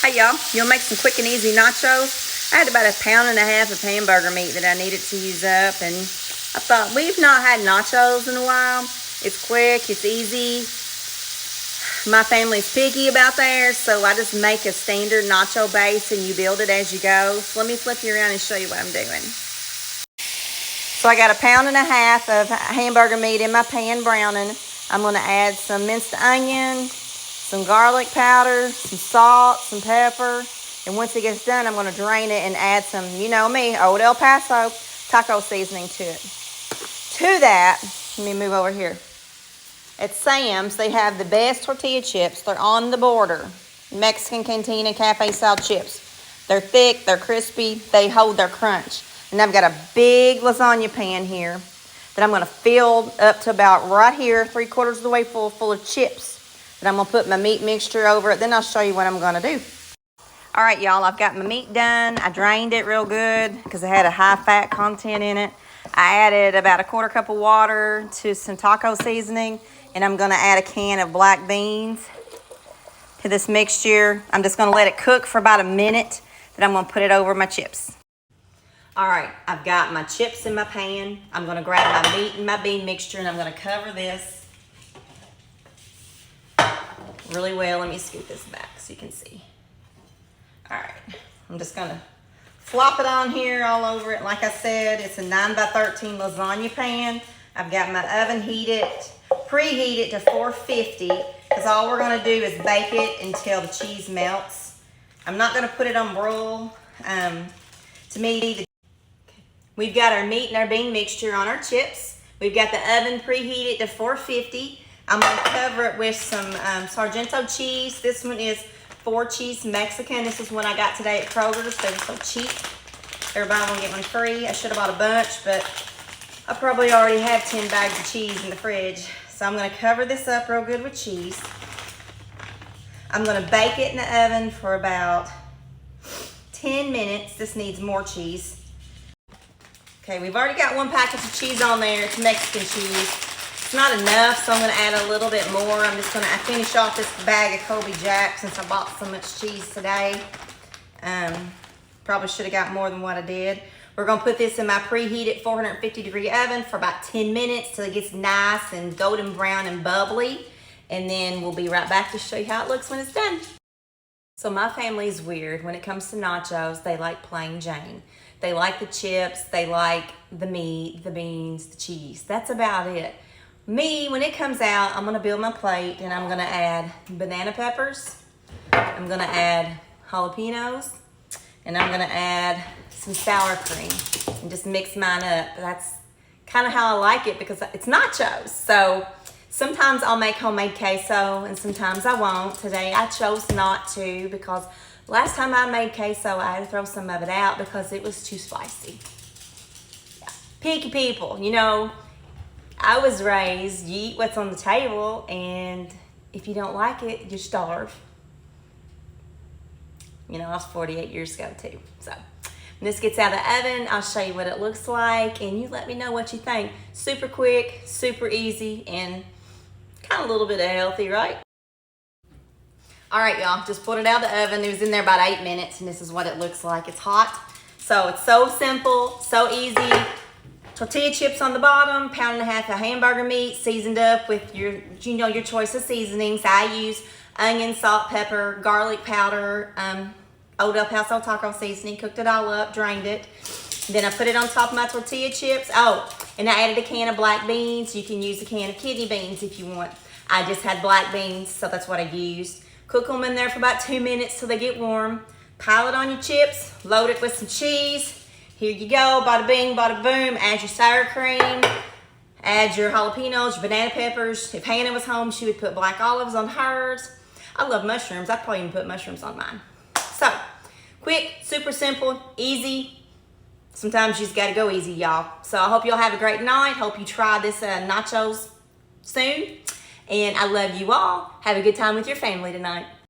Hey y'all, you'll make some quick and easy nachos. I had about 1.5 pounds of hamburger meat that I needed to use up, and I thought, we've not had nachos in a while. It's quick, it's easy. My family's picky about theirs, so I just make a standard nacho base and you build it as you go. So let me flip you around and show you what I'm doing. So I got 1.5 pounds of hamburger meat in my pan browning. I'm gonna add some minced onion, some garlic powder, some salt, some pepper. And once it gets done, I'm gonna drain it and add some, you know me, Old El Paso taco seasoning to it. To that, let me move over here. At Sam's, they have the best tortilla chips. They're on the border. Mexican Cantina Cafe style chips. They're thick, they're crispy, they hold their crunch. And I've got a big lasagna pan here that I'm gonna fill up to about right here, 3/4 of the way full of chips. And I'm gonna put my meat mixture over it. Then I'll show you what I'm gonna do. All right, y'all, I've got my meat done. I drained it real good because it had a high fat content in it. I added about 1/4 cup of water to some taco seasoning, and I'm gonna add a can of black beans to this mixture. I'm just gonna let it cook for about a minute, then I'm gonna put it over my chips. All right, I've got my chips in my pan. I'm gonna grab my meat and my bean mixture, and I'm gonna cover this really well. Let me scoot this back so you can see. All right, I'm just gonna flop it on here all over it. Like I said, it's a 9x13 lasagna pan. I've got my oven preheated to 450, because all we're gonna do is bake it until the cheese melts. I'm not gonna put it on broil. We've got our meat and our bean mixture on our chips. We've got the oven preheated to 450. I'm gonna cover it with some Sargento cheese. This one is 4-cheese Mexican. This is one I got today at Kroger's. They were so cheap. Everybody will get one free. I should have bought a bunch, but I probably already have 10 bags of cheese in the fridge. So I'm gonna cover this up real good with cheese. I'm gonna bake it in the oven for about 10 minutes. This needs more cheese. Okay, we've already got 1 package of cheese on there. It's Mexican cheese. It's not enough, so I'm gonna add a little bit more. I finish off this bag of Colby Jack since I bought so much cheese today. Probably should have got more than what I did. We're gonna put this in my preheated 450-degree oven for about 10 minutes till it gets nice and golden brown and bubbly. And then we'll be right back to show you how it looks when it's done. So my family's weird. When it comes to nachos, they like plain Jane. They like the chips, they like the meat, the beans, the cheese. That's about it. Me, when it comes out, I'm gonna build my plate and I'm gonna add banana peppers. I'm gonna add jalapenos, and I'm gonna add some sour cream and just mix mine up. That's kind of how I like it because it's nachos. So sometimes I'll make homemade queso and sometimes I won't. Today I chose not to because last time I made queso, I had to throw some of it out because it was too spicy. Yeah. Picky people, you know, I was raised, you eat what's on the table, and if you don't like it, you starve. You know, I was 48 years ago too. So when this gets out of the oven, I'll show you what it looks like, and you let me know what you think. Super quick, super easy, and kind of a little bit of healthy, right? All right, y'all, just pulled it out of the oven. It was in there about 8 minutes, and this is what it looks like. It's hot, so it's so simple, so easy. Tortilla chips on the bottom, 1.5 pounds of hamburger meat, seasoned up with your choice of seasonings. I use onion, salt, pepper, garlic powder, Old El Paso taco seasoning. Cooked it all up, drained it. Then I put it on top of my tortilla chips. Oh, and I added a can of black beans. You can use a can of kidney beans if you want. I just had black beans, so that's what I used. Cook them in there for about 2 minutes till they get warm. Pile it on your chips, load it with some cheese. Here you go, bada bing, bada boom. Add your sour cream, add your jalapenos, your banana peppers. If Hannah was home, she would put black olives on hers. I love mushrooms. I'd probably even put mushrooms on mine. So, quick, super simple, easy. Sometimes you just gotta go easy, y'all. So I hope y'all have a great night. Hope you try this nachos soon. And I love you all. Have a good time with your family tonight.